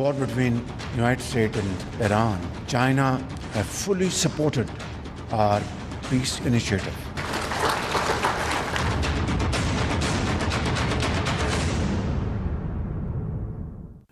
war between United States and Iran, China have fully supported our peace initiative.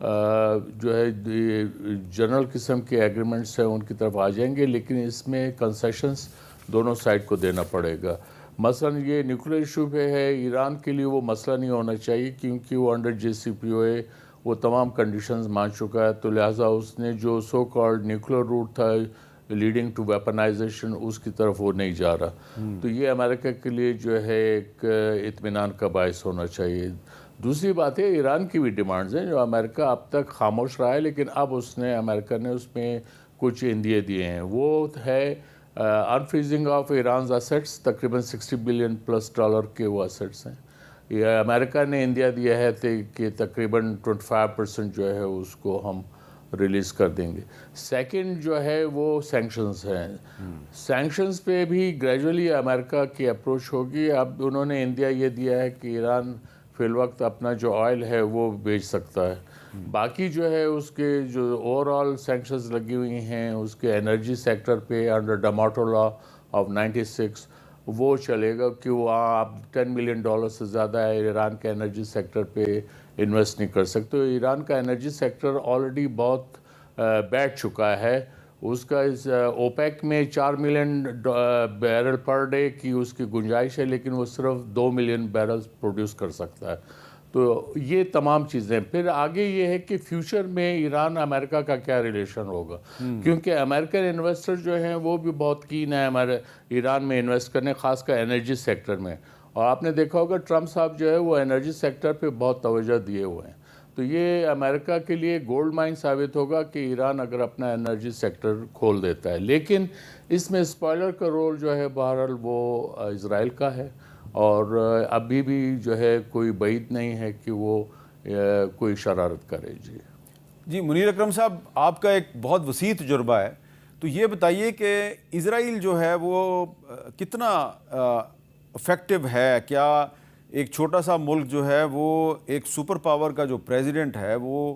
جو ہے general قسم کے agreements ہیں ان کی طرف آ جائیں گے، لیکن اس میں کنسیشنز دونوں سائڈ کو دینا پڑے گا. مثلا یہ نیوکلیر ایشو پہ ہے، ایران کے لیے وہ مسئلہ نہیں ہونا چاہیے کیونکہ وہ انڈر JCPOA وہ تمام کنڈیشنز مان چکا ہے، تو لہٰذا اس نے جو سو کالڈ نیوکلیر روٹ تھا لیڈنگ ٹو ویپنائزیشن اس کی طرف وہ نہیں جا رہا. تو یہ امریکہ کے لیے جو ہے ایک اطمینان کا باعث ہونا چاہیے. دوسری بات ہے ایران کی بھی ڈیمانڈز ہیں جو امریکہ اب تک خاموش رہا ہے، لیکن اب امریکہ نے اس میں کچھ اندیے دیے ہیں. وہ ہے انفریزنگ آف ایرانز ایسیٹس، تقریباً $60 بلین پلس کے وہ ایسیٹس ہیں. یہ امریکہ نے انڈیا دیا ہے کہ تقریباً 25% جو ہے اس کو ہم ریلیز کر دیں گے. سیکنڈ جو ہے وہ سینکشنز ہیں. سینکشنز پہ بھی گریجولی امریکہ کی اپروچ ہوگی. اب انہوں نے انڈیا یہ دیا ہے کہ ایران فی الوقت اپنا جو آئل ہے وہ بیچ سکتا ہے. باقی جو ہے اس کے جو اوور آل سینکشنز لگی ہوئی ہیں اس کے انرجی سیکٹر پہ انڈر ڈاماٹو لا آف 96 وہ چلے گا کہ وہ آپ $10 ملین سے زیادہ ہے ایران کے انرجی سیکٹر پہ انویسٹ نہیں کر سکتے. ایران کا انرجی سیکٹر آلریڈی بہت بیٹھ چکا ہے. اس کا اس اوپیک میں 4 ملین بیرل پر ڈے کی اس کی گنجائش ہے، لیکن وہ صرف 2 ملین بیرل پروڈیوس کر سکتا ہے. تو یہ تمام چیزیں. پھر آگے یہ ہے کہ فیوچر میں ایران امریکہ کا کیا ریلیشن ہوگا، کیونکہ امریکن انویسٹر جو ہیں وہ بھی بہت کین ہیں ہمارے ایران میں انویسٹ کرنے، خاص کر انرجی سیکٹر میں. اور آپ نے دیکھا ہوگا ٹرمپ صاحب جو ہے وہ انرجی سیکٹر پہ بہت توجہ دیے ہوئے ہیں. تو یہ امریکہ کے لیے گولڈ مائن ثابت ہوگا کہ ایران اگر اپنا انرجی سیکٹر کھول دیتا ہے. لیکن اس میں اسپوائلر کا رول جو ہے بہرحال وہ اسرائیل کا ہے، اور ابھی بھی جو ہے کوئی بعید نہیں ہے کہ وہ کوئی شرارت کرے. جی منیر اکرم صاحب، آپ کا ایک بہت وسیع تجربہ ہے، تو یہ بتائیے کہ اسرائیل جو ہے وہ کتنا افیکٹو ہے؟ کیا ایک چھوٹا سا ملک جو ہے وہ ایک سپر پاور کا جو پریزیڈنٹ ہے وہ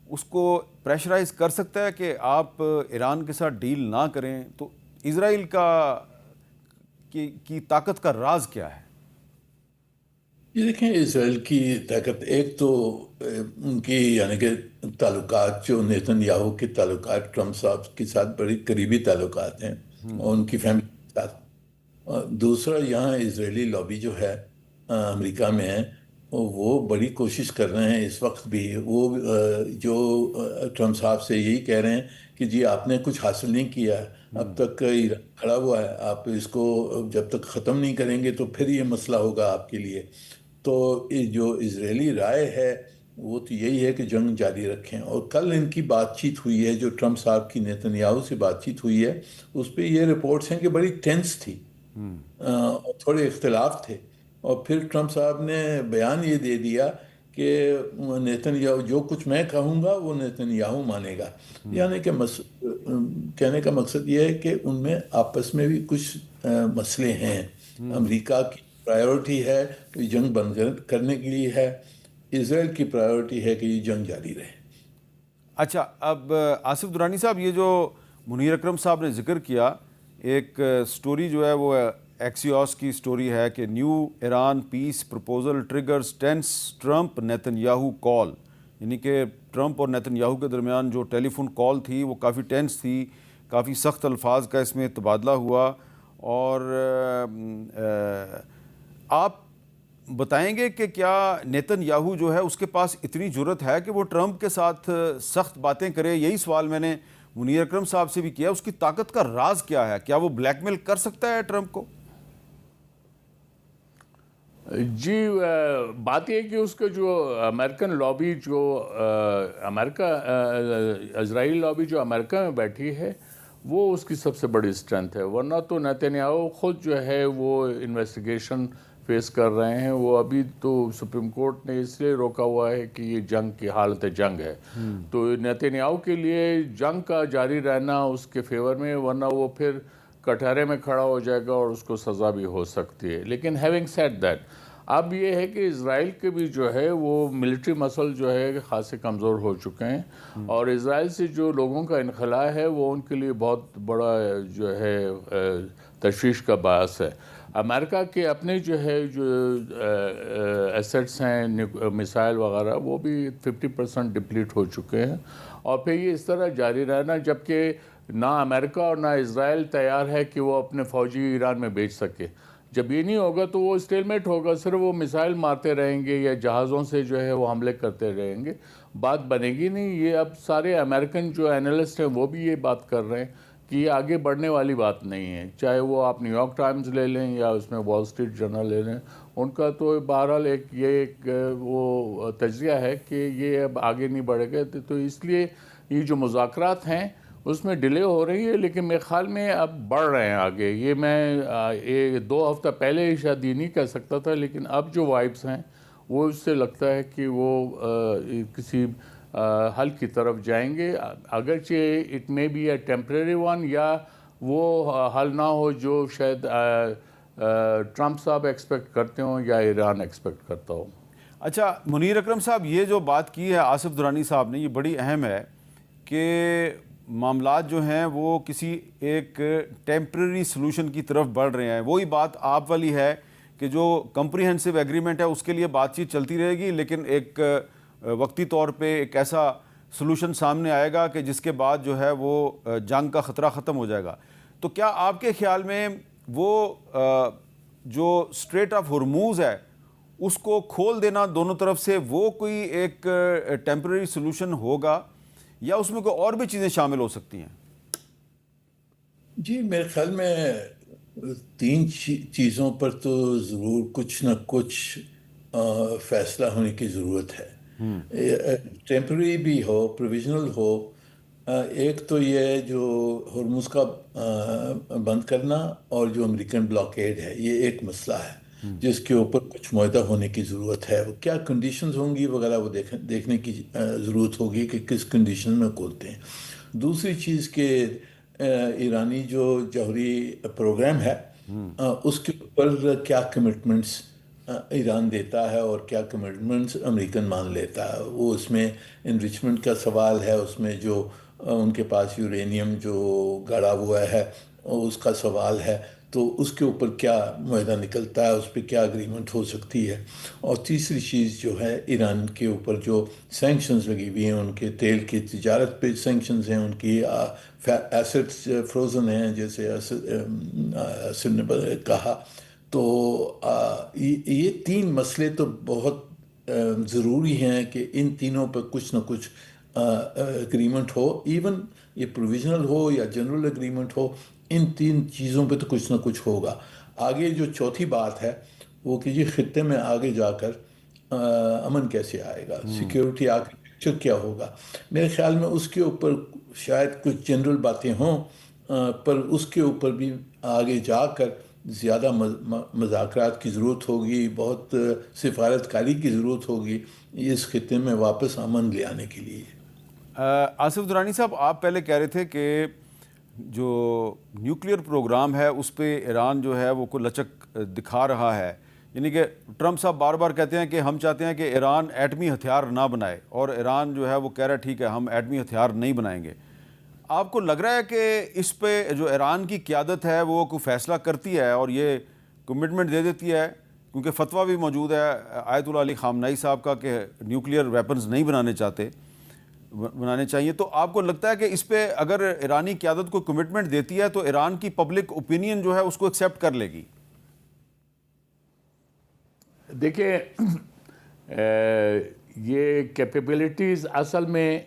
اس کو پریشرائز کر سکتا ہے کہ آپ ایران کے ساتھ ڈیل نہ کریں؟ تو اسرائیل کی طاقت کا راز کیا ہے؟ یہ دیکھیں، اسرائیل کی طاقت ایک تو ان کی یعنی کہ تعلقات، جو نیتن یاہو کے تعلقات ٹرمپ صاحب کے ساتھ بڑی قریبی تعلقات ہیں اور ان کی فیملی کے ساتھ. دوسرا یہاں اسرائیلی لابی جو ہے امریکہ میں ہے، وہ بڑی کوشش کر رہے ہیں اس وقت بھی. وہ جو ٹرمپ صاحب سے یہی کہہ رہے ہیں کہ جی آپ نے کچھ حاصل نہیں کیا، اب تک ایران کھڑا ہوا ہے، آپ اس کو جب تک ختم نہیں کریں گے تو پھر یہ مسئلہ ہوگا آپ کے لیے. تو جو اسرائیلی رائے ہے وہ تو یہی ہے کہ جنگ جاری رکھیں. اور کل ان کی بات چیت ہوئی ہے، جو ٹرمپ صاحب کی نیتن یاہو سے بات چیت ہوئی ہے، اس پہ یہ رپورٹس ہیں کہ بڑی ٹینس تھی، تھوڑے اختلاف تھے. اور پھر ٹرمپ صاحب نے بیان یہ دے دیا کہ نیتن یاہو جو کچھ میں کہوں گا وہ نیتن یاہو مانے گا. یعنی کہ کہنے کا مقصد یہ ہے کہ ان میں آپس میں بھی کچھ مسئلے ہیں. امریکہ کی پرائیورٹی ہے کہ جنگ بند کرنے کے لیے ہے، اسرائیل کی پرائیورٹی ہے کہ یہ جنگ جاری رہے. اچھا، اب آصف درانی صاحب، یہ جو منیر اکرم صاحب نے ذکر کیا، ایک سٹوری جو ہے وہ ایکسیوس کی سٹوری ہے کہ new Iran peace proposal triggers tense Trump Netanyahu call, یعنی کہ ٹرمپ اور نیتن یاہو کے درمیان جو ٹیلی فون کال تھی وہ کافی ٹینس تھی، کافی سخت الفاظ کا اس میں تبادلہ ہوا. اور آپ بتائیں گے کہ کیا نیتن یاہو جو ہے اس کے پاس اتنی جرت ہے کہ وہ ٹرمپ کے ساتھ سخت باتیں کرے؟ یہی سوال میں نے منیر اکرم صاحب سے بھی کیا. اس کی طاقت کا راز کیا ہے؟ کیا وہ بلیک میل کر سکتا ہے ٹرمپ کو؟ جی، بات یہ کہ اس کا جو امریکن لابی، جو اسرائیل لابی جو امریکہ میں بیٹھی ہے، وہ اس کی سب سے بڑی اسٹرینتھ ہے. ورنہ تو نیتن یاہو خود جو ہے وہ انویسٹیگیشن فیس کر رہے ہیں. وہ ابھی تو سپریم کورٹ نے اس لیے روکا ہوا ہے کہ یہ جنگ کی حالت جنگ ہے. تو نیتن یاہو کے لیے جنگ کا جاری رہنا اس کے فیور میں، ورنہ وہ پھر کٹہرے میں کھڑا ہو جائے گا اور اس کو سزا بھی ہو سکتی ہے. لیکن ہیونگ سیڈ دیٹ، اب یہ ہے کہ اسرائیل کے بھی جو ہے وہ ملٹری مسل جو ہے خاصے کمزور ہو چکے ہیں، اور اسرائیل سے جو لوگوں کا انخلاء ہے وہ ان کے لیے بہت بڑا جو ہے تشویش کا باعث ہے. امریکہ کے اپنے جو ہے جو ایسٹس ہیں میسائل وغیرہ وہ بھی 50% ڈپلیٹ ہو چکے ہیں، اور پھر یہ اس طرح جاری رہنا جبکہ نہ امریکہ اور نہ اسرائیل تیار ہے کہ وہ اپنے فوجی ایران میں بھیج سکے. جب یہ نہیں ہوگا تو وہ اسٹیل میٹ ہوگا، صرف وہ میسائل مارتے رہیں گے یا جہازوں سے جو ہے وہ حملے کرتے رہیں گے، بات بنے گی نہیں. یہ اب سارے امریکن جو انالسٹ ہیں وہ بھی یہ بات کر رہے ہیں کہ یہ آگے بڑھنے والی بات نہیں ہے، چاہے وہ آپ نیو یارک ٹائمز لے لیں یا اس میں وال اسٹریٹ جرنل لے لیں، ان کا تو بہرحال ایک وہ تجزیہ ہے کہ یہ اب آگے نہیں بڑھے گا. تو اس لیے یہ جو مذاکرات ہیں اس میں ڈیلے ہو رہی ہے، لیکن میرے خیال میں اب بڑھ رہے ہیں آگے. یہ میں 2 ہفتہ پہلے شاید یہ نہیں کہہ سکتا تھا، لیکن اب جو وائبس ہیں وہ اس سے لگتا ہے کہ وہ کسی حل کی طرف جائیں گے، اگرچہ it may be a temporary one, یا وہ حل نہ ہو جو شاید ٹرمپ صاحب ایکسپیکٹ کرتے ہوں یا ایران ایکسپیکٹ کرتا ہو. اچھا منیر اکرم صاحب، یہ جو بات کی ہے آصف درانی صاحب نے، یہ بڑی اہم ہے کہ معاملات جو ہیں وہ کسی ایک ٹیمپریری سلوشن کی طرف بڑھ رہے ہیں. وہی بات آپ والی ہے کہ جو کمپریہنسو ایگریمنٹ ہے اس کے لیے بات چیت چلتی رہے گی، لیکن ایک وقتی طور پہ ایک ایسا سلوشن سامنے آئے گا کہ جس کے بعد جو ہے وہ جنگ کا خطرہ ختم ہو جائے گا. تو کیا آپ کے خیال میں وہ جو اسٹریٹ آف ہرموز ہے اس کو کھول دینا دونوں طرف سے، وہ کوئی ایک ٹیمپریری سلوشن ہوگا یا اس میں کوئی اور بھی چیزیں شامل ہو سکتی ہیں؟ جی میرے خیال میں 3 چیزوں پر تو ضرور کچھ نہ کچھ فیصلہ ہونے کی ضرورت ہے. ٹیمپرری بھی ہو، پروویژنل ہو. ایک تو یہ جو ہرمز کا بند کرنا اور جو امریکن بلاکیڈ ہے، یہ ایک مسئلہ ہے جس کے اوپر کچھ معاہدہ ہونے کی ضرورت ہے. وہ کیا کنڈیشنز ہوں گی وغیرہ وہ دیکھنے کی ضرورت ہوگی کہ کس کنڈیشن میں کھولتے ہیں. دوسری چیز کہ ایرانی جو جوہری پروگرام ہے اس کے اوپر کیا کمٹمنٹس ایران دیتا ہے اور کیا کمٹمنٹس امریکن مان لیتا ہے. وہ اس میں انریچمنٹ کا سوال ہے، اس میں جو ان کے پاس یورینیم جو گڑا ہوا ہے اس کا سوال ہے. تو اس کے اوپر کیا معاہدہ نکلتا ہے، اس پہ کیا اگریمنٹ ہو سکتی ہے. اور تیسری چیز جو ہے ایران کے اوپر جو سینکشنز لگی ہوئی ہیں، ان کے تیل کی تجارت پہ سینکشنز ہیں، ان کی ایسٹس فروزن ہیں جیسے اسد نے کہا. تو یہ 3 مسئلے تو بہت ضروری ہیں کہ ان تینوں پہ کچھ نہ کچھ اگریمنٹ ہو. ایون یہ پروویژنل ہو یا جنرل اگریمنٹ ہو، ان 3 چیزوں پہ تو کچھ نہ کچھ ہوگا. آگے جو چوتھی بات ہے وہ کہ یہ خطے میں آگے جا کر امن کیسے آئے گا، سیکیورٹی آرکیٹیکچر کیا ہوگا. میرے خیال میں اس کے اوپر شاید کچھ جنرل باتیں ہوں، پر اس کے اوپر بھی آگے جا کر زیادہ مذاکرات کی ضرورت ہوگی، بہت سفارت کاری کی ضرورت ہوگی اس خطے میں واپس امن لے آنے کے لیے. آصف درانی صاحب، آپ پہلے کہہ رہے تھے کہ جو نیوکلیئر پروگرام ہے اس پہ ایران جو ہے وہ کوئی لچک دکھا رہا ہے، یعنی کہ ٹرمپ صاحب بار بار کہتے ہیں کہ ہم چاہتے ہیں کہ ایران ایٹمی ہتھیار نہ بنائے، اور ایران جو ہے وہ کہہ رہا ہے ٹھیک ہے ہم ایٹمی ہتھیار نہیں بنائیں گے. آپ کو لگ رہا ہے کہ اس پہ جو ایران کی قیادت ہے وہ کوئی فیصلہ کرتی ہے اور یہ کمٹمنٹ دے دیتی ہے، کیونکہ فتویٰ بھی موجود ہے آیت اللہ علی خامنائی صاحب کا کہ نیوکلیئر ویپنز نہیں بنانے چاہیے. تو آپ کو لگتا ہے کہ اس پہ اگر ایرانی قیادت کو کمٹمنٹ دیتی ہے تو ایران کی پبلک اوپینین جو ہے اس کو ایکسیپٹ کر لے گی؟ دیکھیں یہ کیپیبلٹیز اصل میں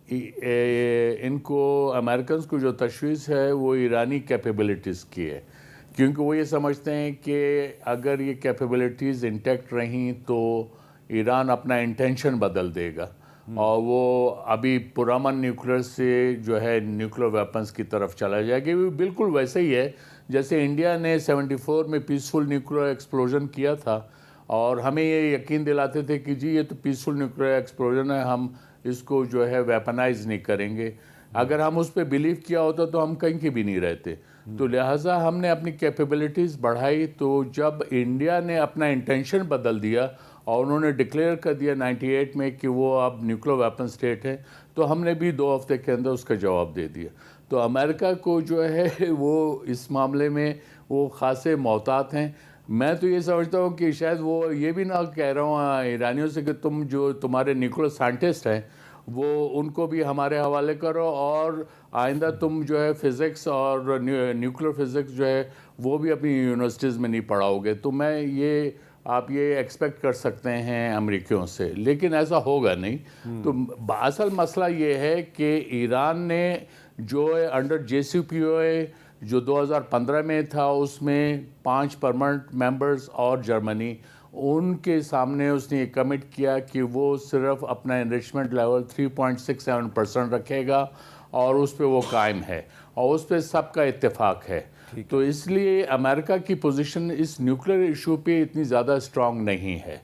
ان کو امریکنز کو جو تشویش ہے وہ ایرانی کیپیبلٹیز کی ہے، کیونکہ وہ یہ سمجھتے ہیں کہ اگر یہ کیپیبلٹیز انٹیکٹ رہیں تو ایران اپنا انٹینشن بدل دے گا اور وہ ابھی پرامن نیوکلیئر سے جو ہے نیوکلیئر ویپنز کی طرف چلا جائے گا. وہ بالکل ویسے ہی ہے جیسے انڈیا نے 74 میں پیسفل نیوکلیئر ایکسپلوژن کیا تھا اور ہمیں یہ یقین دلاتے تھے کہ جی یہ تو پیسفل نیوکلیئر ایکسپلوژن ہے، ہم اس کو جو ہے ویپنائز نہیں کریں گے. اگر ہم اس پہ بلیو کیا ہوتا تو ہم کہیں کے بھی نہیں رہتے. تو لہٰذا ہم نے اپنی کیپیبلٹیز بڑھائی. تو جب انڈیا نے اپنا انٹینشن بدل دیا اور انہوں نے ڈکلیئر کر دیا 98 میں کہ وہ اب نیوکلیر ویپن اسٹیٹ ہے، تو ہم نے بھی 2 ہفتے کے اندر اس کا جواب دے دیا. تو امریکہ کو جو ہے وہ اس معاملے میں وہ خاصے محتاط ہیں. میں تو یہ سمجھتا ہوں کہ شاید وہ یہ بھی نہ کہہ رہا ہوں ایرانیوں سے کہ تم جو تمہارے نیوکلیر سائنٹسٹ ہیں وہ ان کو بھی ہمارے حوالے کرو، اور آئندہ تم جو ہے فزکس اور نیوکلیر فزکس جو ہے وہ بھی اپنی یونیورسٹیز میں نہیں پڑھاؤ گے. تو میں یہ آپ یہ ایکسپیکٹ کر سکتے ہیں امریکیوں سے، لیکن ایسا ہوگا نہیں. تو اصل مسئلہ یہ ہے کہ ایران نے جو انڈر JCPOA جو 2015 میں تھا، اس میں 5 پرماننٹ ممبرز اور جرمنی، ان کے سامنے اس نے یہ کمٹ کیا کہ وہ صرف اپنا انریچمنٹ لیول 3.67% رکھے گا، اور اس پہ وہ قائم ہے، اور اس پہ سب کا اتفاق ہے. تو اس لیے امریکہ کی پوزیشن اس نیوکلیر ایشو پہ اتنی زیادہ اسٹرانگ نہیں ہے،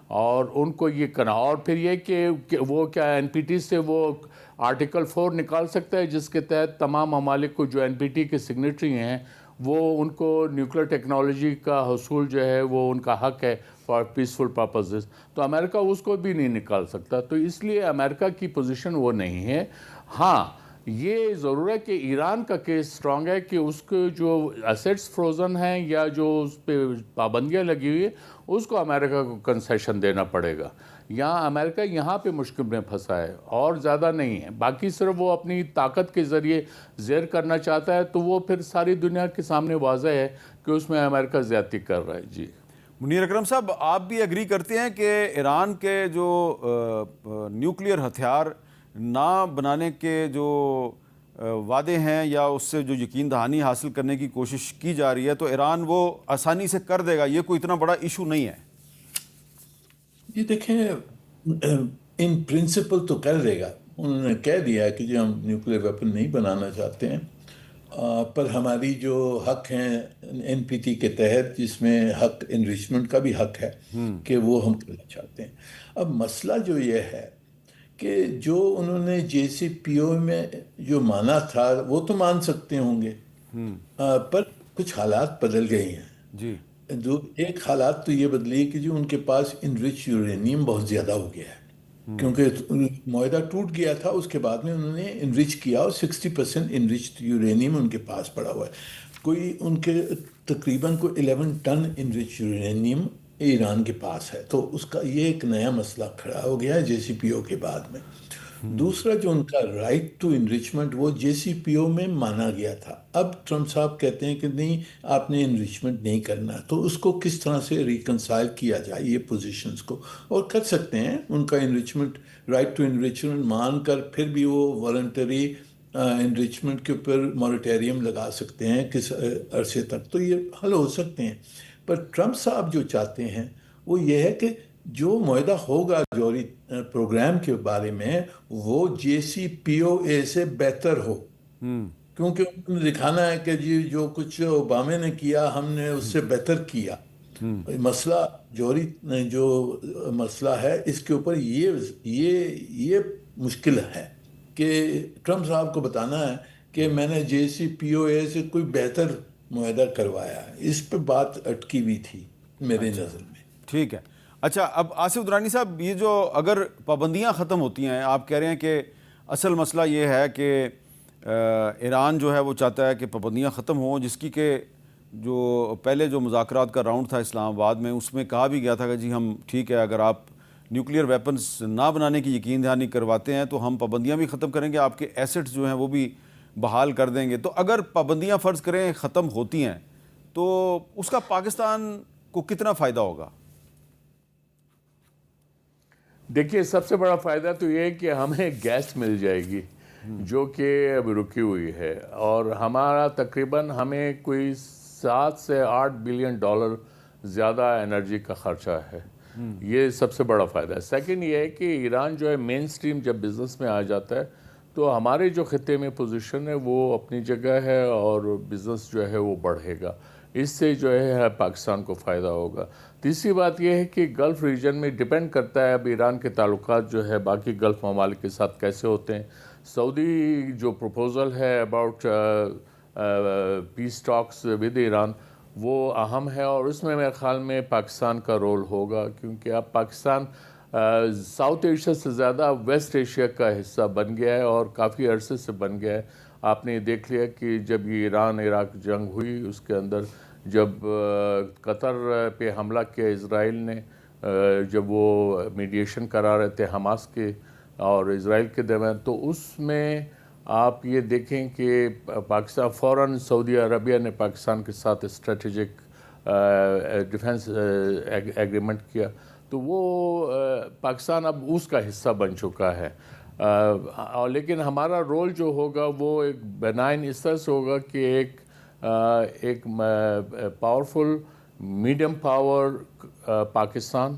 اور ان کو یہ کرنا. اور پھر یہ کہ وہ کیا NPT سے وہ آرٹیکل 4 نکال سکتا ہے، جس کے تحت تمام ممالک کو جو NPT کے سگنیٹری ہیں وہ ان کو نیوکلیر ٹیکنالوجی کا حصول جو ہے وہ ان کا حق ہے فار پیسفل پرپزز. تو امریکہ اس کو بھی نہیں نکال سکتا. تو اس لیے امریکہ کی پوزیشن وہ نہیں ہے. ہاں یہ ضرور ہے کہ ایران کا کیس سٹرونگ ہے کہ اس کے جو ایسیٹس فروزن ہیں یا جو اس پہ پابندیاں لگی ہوئی ہیں اس کو امریکہ کو کنسیشن دینا پڑے گا. یہاں امریکہ یہاں پہ مشکل میں پھنسا ہے اور زیادہ نہیں ہے. باقی صرف وہ اپنی طاقت کے ذریعے زیر کرنا چاہتا ہے، تو وہ پھر ساری دنیا کے سامنے واضح ہے کہ اس میں امریکہ زیادتی کر رہا ہے. جی منیر اکرم صاحب، آپ بھی ایگری کرتے ہیں کہ ایران کے جو نیوکلیئر ہتھیار نہ بنانے کے جو وعدے ہیں یا اس سے جو یقین دہانی حاصل کرنے کی کوشش کی جا رہی ہے، تو ایران وہ آسانی سے کر دے گا، یہ کوئی اتنا بڑا ایشو نہیں ہے؟ یہ دیکھیں، ان پرنسپل تو کر دے گا. انہوں نے کہہ دیا ہے کہ جو ہم نیوکلیر ویپن نہیں بنانا چاہتے ہیں، پر ہماری جو حق ہیں NPT کے تحت، جس میں حق انریچمنٹ کا بھی حق ہے، کہ وہ ہم کرنا چاہتے ہیں. اب مسئلہ جو یہ ہے کہ جو انہوں نے JCPOA میں جو مانا تھا وہ تو مان سکتے ہوں گے، پر کچھ حالات بدل گئے ہیں. جی، ایک حالات تو یہ بدلی کہ جو ان کے پاس انرچ یورینیم بہت زیادہ ہو گیا ہے، کیونکہ معاہدہ ٹوٹ گیا تھا. اس کے بعد میں انہوں نے انرچ کیا، اور 60% انرچ یورینیم ان کے پاس پڑا ہوا ہے. کوئی ان کے تقریباً 11 ٹن انرچ یورینیم ایران کے پاس ہے. تو اس کا یہ ایک نیا مسئلہ کھڑا ہو گیا ہے JCPOA کے بعد میں. دوسرا جو ان کا رائٹ ٹو انریچمنٹ، وہ JCPOA میں مانا گیا تھا. اب ٹرمپ صاحب کہتے ہیں کہ نہیں، آپ نے انریچمنٹ نہیں کرنا. تو اس کو کس طرح سے ریکنسائل کیا جائے یہ پوزیشنز کو، اور کر سکتے ہیں ان کا انریچمنٹ، رائٹ ٹو انریچمنٹ مان کر پھر بھی وہ والنٹری انریچمنٹ کے اوپر موریٹیریم لگا سکتے ہیں کس عرصے تک. تو یہ حل ہو سکتے ہیں. پر ٹرمپ صاحب جو چاہتے ہیں وہ یہ ہے کہ جو معاہدہ ہوگا جوہری پروگرام کے بارے میں، وہ JCPOA سے بہتر ہو. کیونکہ انہوں نے دکھانا ہے کہ جی جو کچھ اوباما نے کیا ہم نے اس سے بہتر کیا. مسئلہ جوہری جو مسئلہ ہے اس کے اوپر یہ مشکل ہے کہ ٹرمپ صاحب کو بتانا ہے کہ میں نے JCPOA سے کوئی بہتر معاہدہ کروایا ہے. اس پہ بات اٹکی ہوئی تھی میرے نظر میں. ٹھیک ہے. اچھا، اب آصف درانی صاحب، یہ جو اگر پابندیاں ختم ہوتی ہیں، آپ کہہ رہے ہیں کہ اصل مسئلہ یہ ہے کہ ایران جو ہے وہ چاہتا ہے کہ پابندیاں ختم ہوں، جس کی کہ جو پہلے جو مذاکرات کا راؤنڈ تھا اسلام آباد میں، اس میں کہا بھی گیا تھا کہ جی ہم ٹھیک ہے، اگر آپ نیوکلیئر ویپنز نہ بنانے کی یقین دہانی کرواتے ہیں تو ہم پابندیاں بھی ختم کریں گے، آپ کے ایسٹس جو ہیں وہ بھی بحال کر دیں گے. تو اگر پابندیاں فرض کریں ختم ہوتی ہیں تو اس کا پاکستان کو کتنا فائدہ ہوگا؟ دیکھیے، سب سے بڑا فائدہ تو یہ ہے کہ ہمیں گیس مل جائے گی جو کہ اب رکی ہوئی ہے، اور ہمارا تقریباً ہمیں کوئی 7 سے 8 بلین ڈالر زیادہ انرجی کا خرچہ ہے. یہ سب سے بڑا فائدہ ہے. سیکنڈ یہ ہے کہ ایران جو ہے مین سٹریم جب بزنس میں آ جاتا ہے تو ہمارے جو خطے میں پوزیشن ہے وہ اپنی جگہ ہے، اور بزنس جو ہے وہ بڑھے گا. اس سے جو ہے پاکستان کو فائدہ ہوگا. تیسری بات یہ ہے کہ گلف ریجن میں ڈیپینڈ کرتا ہے اب ایران کے تعلقات جو ہے باقی گلف ممالک کے ساتھ کیسے ہوتے ہیں. سعودی جو پروپوزل ہے about peace talks with Iran, وہ اہم ہے، اور اس میں میرے خیال میں پاکستان کا رول ہوگا، کیونکہ اب پاکستان ساؤتھ ایشیا سے زیادہ ویسٹ ایشیا کا حصہ بن گیا ہے، اور کافی عرصے سے بن گیا ہے۔ آپ نے دیکھ لیا کہ جب یہ ایران عراق جنگ ہوئی، اس کے اندر جب قطر پہ حملہ کیا اسرائیل نے، جب وہ میڈیشن کرا رہے تھے حماس کے اور اسرائیل کے درمیان، تو اس میں آپ یہ دیکھیں کہ پاکستان فوراً سعودی عربیہ نے پاکستان کے ساتھ اسٹریٹجک ڈیفنس ایگریمنٹ کیا، تو وہ پاکستان اب اس کا حصہ بن چکا ہے۔ اور لیکن ہمارا رول جو ہوگا وہ ایک بنائن اس طرح سے ہوگا کہ ایک powerful medium power Pakistan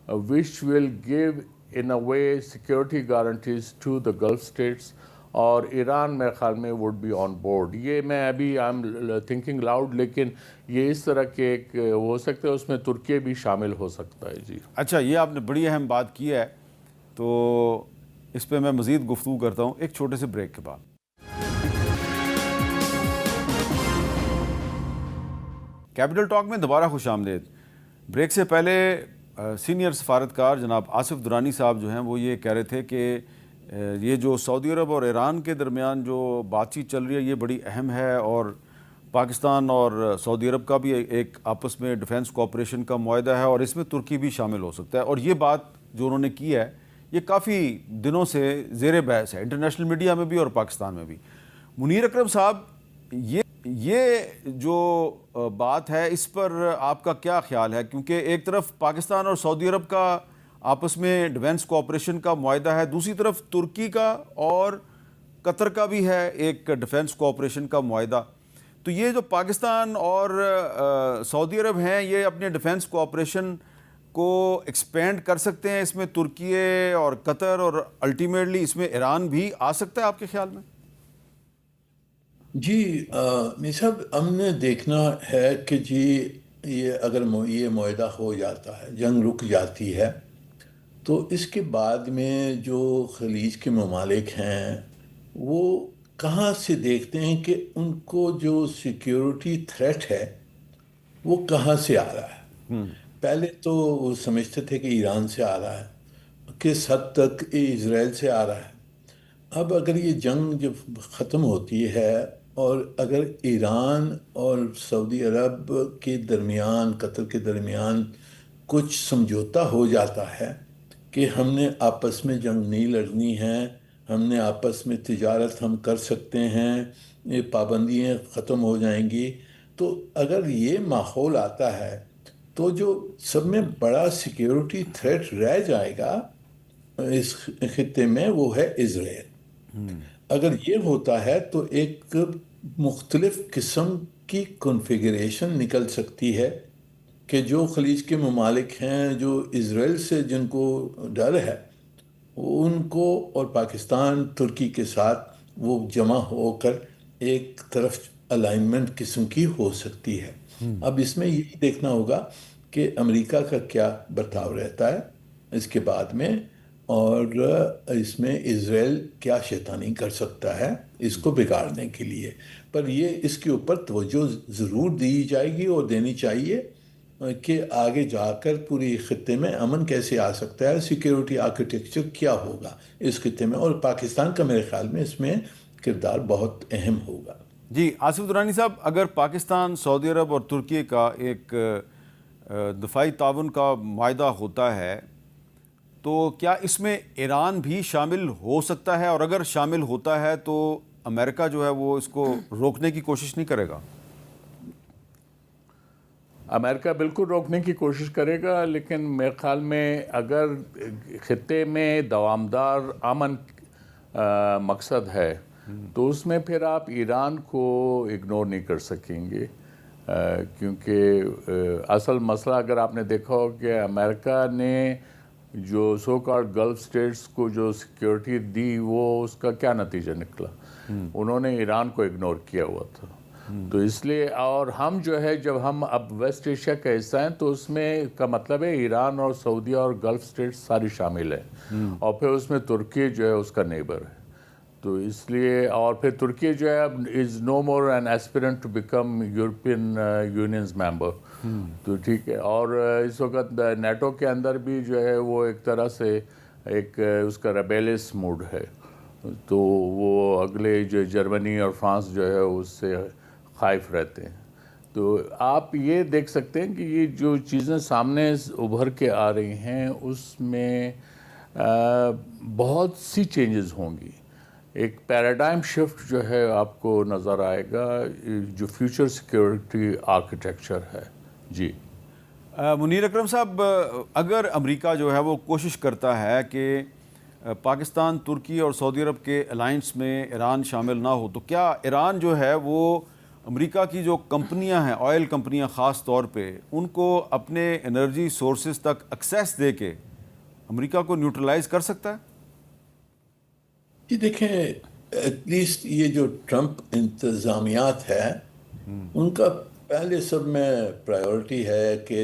which will give in a way security guarantees to the Gulf states، اور ایران میرے خیال میں would be on board۔ یہ میں ابھی I'm thinking loud، لیکن یہ اس طرح کے ایک ہو سکتا ہے، اس میں ترکی بھی شامل ہو سکتا ہے۔ جی اچھا، یہ آپ نے بڑی اہم بات کی ہے، تو اس پہ میں مزید گفتگو کرتا ہوں ایک چھوٹے سے بریک کے بعد۔ کیپٹل ٹاک میں دوبارہ خوش آمدید۔ بریک سے پہلے سینئر سفارتکار جناب آصف درانی صاحب جو ہیں وہ یہ کہہ رہے تھے کہ یہ جو سعودی عرب اور ایران کے درمیان جو بات چیت چل رہی ہے یہ بڑی اہم ہے، اور پاکستان اور سعودی عرب کا بھی ایک آپس میں ڈیفنس کوآپریشن کا معاہدہ ہے، اور اس میں ترکی بھی شامل ہو سکتا ہے۔ اور یہ بات جو انہوں نے کی ہے یہ کافی دنوں سے زیر بحث ہے، انٹرنیشنل میڈیا میں بھی اور پاکستان میں بھی۔ منیر اکرم صاحب، یہ جو بات ہے اس پر آپ کا کیا خیال ہے؟ کیونکہ ایک طرف پاکستان اور سعودی عرب کا آپس میں ڈیفنس کوآپریشن کا معاہدہ ہے، دوسری طرف ترکی کا اور قطر کا بھی ہے ایک ڈیفنس کوآپریشن کا معاہدہ۔ تو یہ جو پاکستان اور سعودی عرب ہیں یہ اپنے ڈیفنس کوآپریشن کو ایکسپینڈ کر سکتے ہیں، اس میں ترکی اور قطر، اور الٹیمیٹلی اس میں ایران بھی آ سکتا ہے آپ کے خیال میں؟ جی میر صاحب، ہم نے دیکھنا ہے کہ جی یہ اگر یہ معاہدہ ہو جاتا ہے، جنگ رک جاتی ہے، تو اس کے بعد میں جو خلیج کے ممالک ہیں وہ کہاں سے دیکھتے ہیں کہ ان کو جو سیکیورٹی تھریٹ ہے وہ کہاں سے آ رہا ہے۔ پہلے تو وہ سمجھتے تھے کہ ایران سے آ رہا ہے، کس حد تک اسرائیل سے آ رہا ہے۔ اب اگر یہ جنگ جب ختم ہوتی ہے اور اگر ایران اور سعودی عرب کے درمیان، قطر کے درمیان کچھ سمجھوتا ہو جاتا ہے کہ ہم نے آپس میں جنگ نہیں لڑنی ہے، ہم نے آپس میں تجارت ہم کر سکتے ہیں، یہ پابندیاں ختم ہو جائیں گی، تو اگر یہ ماحول آتا ہے تو جو سب میں بڑا سیکیورٹی تھریٹ رہ جائے گا اس خطے میں وہ ہے اسرائیل۔ اگر یہ ہوتا ہے تو ایک مختلف قسم کی کنفیگریشن نکل سکتی ہے کہ جو خلیج کے ممالک ہیں جو اسرائیل سے جن کو ڈر ہے ان کو، اور پاکستان ترکی کے ساتھ وہ جمع ہو کر ایک طرف الائنمنٹ قسم کی ہو سکتی ہے۔ اب اس میں یہ دیکھنا ہوگا کہ امریکہ کا کیا برتاؤ رہتا ہے اس کے بعد میں، اور اس میں اسرائیل کیا شیطانی کر سکتا ہے اس کو بگاڑنے کے لیے۔ پر یہ اس کے اوپر توجہ ضرور دی جائے گی اور دینی چاہیے کہ آگے جا کر پوری خطے میں امن کیسے آ سکتا ہے، سیکیورٹی آرکیٹیکچر کیا ہوگا اس خطے میں، اور پاکستان کا میرے خیال میں اس میں کردار بہت اہم ہوگا۔ جی آصف درانی صاحب، اگر پاکستان، سعودی عرب اور ترکی کا ایک دفاعی تعاون کا معاہدہ ہوتا ہے تو کیا اس میں ایران بھی شامل ہو سکتا ہے؟ اور اگر شامل ہوتا ہے تو امریکہ جو ہے وہ اس کو روکنے کی کوشش نہیں کرے گا؟ امریکہ بالکل روکنے کی کوشش کرے گا، لیکن میرے خیال میں اگر خطے میں دوامدار امن مقصد ہے تو اس میں پھر آپ ایران کو اگنور نہیں کر سکیں گے، کیونکہ اصل مسئلہ اگر آپ نے دیکھا ہو کہ امریکہ نے جو سو کالڈ گلف سٹیٹس کو جو سیکیورٹی دی وہ اس کا کیا نتیجہ نکلا، انہوں نے ایران کو اگنور کیا ہوا تھا۔ تو اس لیے، اور ہم جو ہے جب ہم اب ویسٹ ایشیا کا حصہ ہیں تو اس میں کا مطلب ہے ایران اور سعودیہ اور گلف سٹیٹس ساری شامل ہیں، اور پھر اس میں ترکی جو ہے اس کا نیبر ہے۔ تو اس لیے اور پھر ترکی جو ہے اب is no more an aspirant to become European Union's member. تو ٹھیک ہے. اور اس وقت نیٹو کے اندر بھی جو ہے وہ ایک طرح سے ایک اس کا ریبیلس موڈ ہے. تو وہ اگلے جو جرمنی اور فرانس جو ہے اس سے خائف رہتے ہیں. تو آپ یہ دیکھ سکتے ہیں کہ یہ جو چیزیں سامنے ابھر کے آ رہی ہیں اس میں بہت سی چینجز ہوں گی. ایک پیراڈائم شفٹ جو ہے آپ کو نظر آئے گا جو فیوچر سیکیورٹی آرکیٹیکچر ہے. جی منیر اکرم صاحب، اگر امریکہ جو ہے وہ کوشش کرتا ہے کہ پاکستان، ترکی اور سعودی عرب کے الائنس میں ایران شامل نہ ہو، تو کیا ایران جو ہے وہ امریکہ کی جو کمپنیاں ہیں، آئل کمپنیاں خاص طور پہ، ان کو اپنے انرجی سورسز تک ایکسیس دے کے امریکہ کو نیوٹرلائز کر سکتا ہے؟ جی دیکھیں، ایٹ لیسٹ یہ جو ٹرمپ انتظامیات ہے ان کا پہلے سب میں پرائیورٹی ہے کہ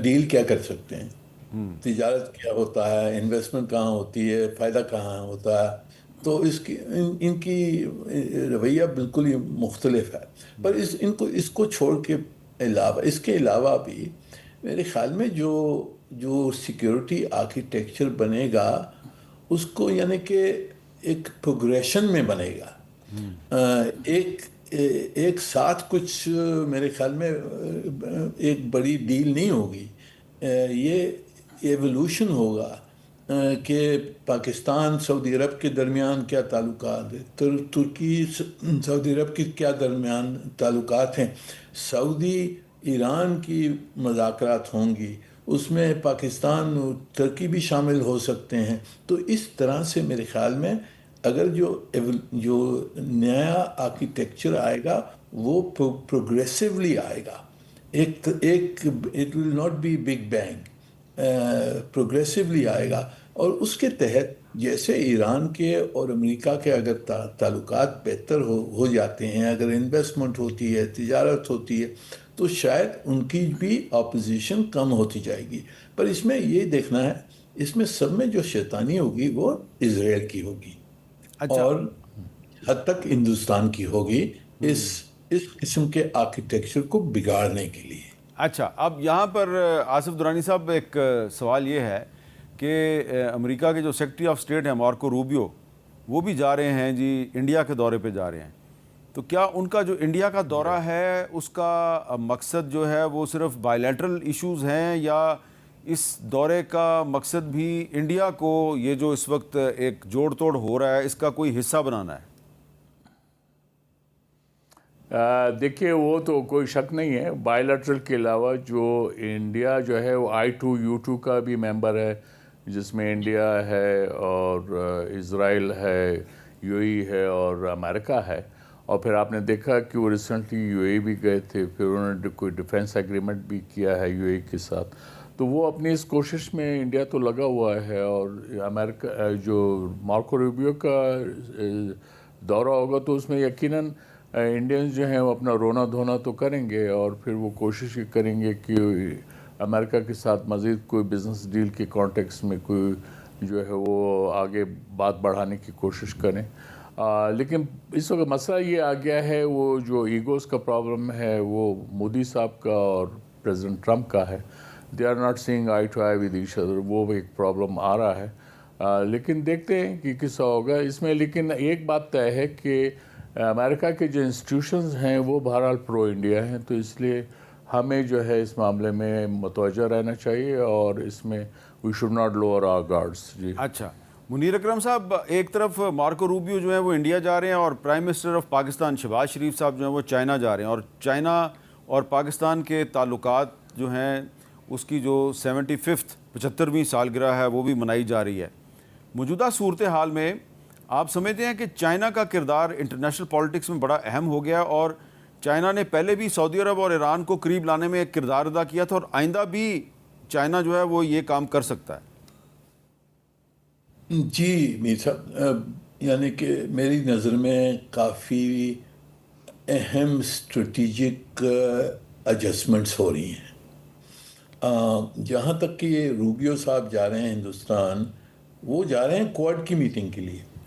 ڈیل کیا کر سکتے ہیں، تجارت کیا ہوتا ہے، انویسٹمنٹ کہاں ہوتی ہے، فائدہ کہاں ہوتا ہے. تو ان کی رویہ بالکل ہی مختلف ہے. پر اس کو چھوڑ کے اس کے علاوہ بھی میرے خیال میں جو سیکیورٹی آرکیٹیکچر بنے گا اس کو یعنی کہ ایک پروگریشن میں بنے گا. ایک ساتھ کچھ میرے خیال میں ایک بڑی ڈیل نہیں ہوگی. یہ ایوولوشن ہوگا کہ پاکستان سعودی عرب کے درمیان کیا تعلقات ہیں، ترکی سعودی عرب کے کیا درمیان تعلقات ہیں، سعودی ایران کی مذاکرات ہوں گی، اس میں پاکستان اور ترکی بھی شامل ہو سکتے ہیں. تو اس طرح سے میرے خیال میں اگر جو نیا آرکیٹیکچر آئے گا وہ پروگریسولی آئے گا. It will not be big bang, progressively آئے گا. اور اس کے تحت جیسے ایران کے اور امریکہ کے اگر تعلقات بہتر ہو جاتے ہیں، اگر انویسٹمنٹ ہوتی ہے، تجارت ہوتی ہے، تو شاید ان کی بھی اپوزیشن کم ہوتی جائے گی. پر اس میں یہ دیکھنا ہے، اس میں سب میں جو شیطانی ہوگی وہ اسرائیل کی ہوگی اور حد تک ہندوستان کی ہوگی اس قسم کے آرکیٹیکچر کو بگاڑنے کے لیے. اچھا، اب یہاں پر آصف درانی صاحب ایک سوال یہ ہے کہ امریکہ کے جو سیکرٹری آف اسٹیٹ ہیں مارکو روبیو، وہ بھی جا رہے ہیں جی انڈیا کے دورے پہ جا رہے ہیں. تو کیا ان کا جو انڈیا کا دورہ ہے اس کا مقصد جو ہے وہ صرف بائیلیٹرل ایشوز ہیں، یا اس دورے کا مقصد بھی انڈیا کو یہ جو اس وقت ایک جوڑ توڑ ہو رہا ہے اس کا کوئی حصہ بنانا ہے؟ دیکھیے، وہ تو کوئی شک نہیں ہے. بائیلیٹرل کے علاوہ جو انڈیا جو ہے وہ I2U2 کا بھی ممبر ہے، جس میں انڈیا ہے اور اسرائیل ہے، UAE ہے اور امریکہ ہے. اور پھر آپ نے دیکھا کہ وہ ریسنٹلی UAE بھی گئے تھے، پھر انہوں نے کوئی ڈیفینس ایگریمنٹ بھی کیا ہے UAE کے ساتھ. تو وہ اپنی اس کوشش میں انڈیا تو لگا ہوا ہے. اور امریکہ جو مارکو روبیو کا دورہ ہوگا تو اس میں یقیناً انڈینز جو ہیں وہ اپنا رونا دھونا تو کریں گے، اور پھر وہ کوشش کریں گے کہ امریکہ کے ساتھ مزید کوئی بزنس ڈیل کے کانٹیکس میں کوئی جو ہے وہ آگے بات بڑھانے کی کوشش کریں. لیکن اس وقت مسئلہ یہ آ گیا ہے، وہ جو ایگوز کا پرابلم ہے وہ مودی صاحب کا اور پریزیڈنٹ ٹرمپ کا ہے. They are not seeing eye to eye with each other. وہ ایک پرابلم آ رہا ہے. لیکن دیکھتے ہیں کہ کیسا ہوگا اس میں. لیکن ایک بات طے ہے کہ امریکہ کے جو انسٹیٹیوشنز ہیں وہ بہرحال پرو انڈیا ہیں. تو اس لیے ہمیں جو ہے اس معاملے میں متوجہ رہنا چاہیے اور اس میں we should not lower our guards. جی اچھا منیر اکرم صاحب، ایک طرف مارکو روبیو جو ہیں وہ انڈیا جا رہے ہیں اور prime minister of Pakistan Shahbaz Sharif صاحب جو ہیں وہ چائنا جا رہے ہیں، اور چائنا اور پاکستان کے تعلقات جو ہیں اس کی جو 75ویں سالگرہ ہے وہ بھی منائی جا رہی ہے. موجودہ صورتحال میں آپ سمجھتے ہیں کہ چائنا کا کردار انٹرنیشنل پالیٹکس میں بڑا اہم ہو گیا، اور چائنا نے پہلے بھی سعودی عرب اور ایران کو قریب لانے میں ایک کردار ادا کیا تھا، اور آئندہ بھی چائنا جو ہے وہ یہ کام کر سکتا ہے؟ جی میر صاحب، یعنی کہ میری نظر میں کافی اہم اسٹریٹجک ایڈجسٹمنٹس ہو رہی ہیں. جہاں تک کہ یہ روبیو صاحب جا رہے ہیں ہندوستان، وہ جا رہے ہیں کوڈ کی میٹنگ کے لیے.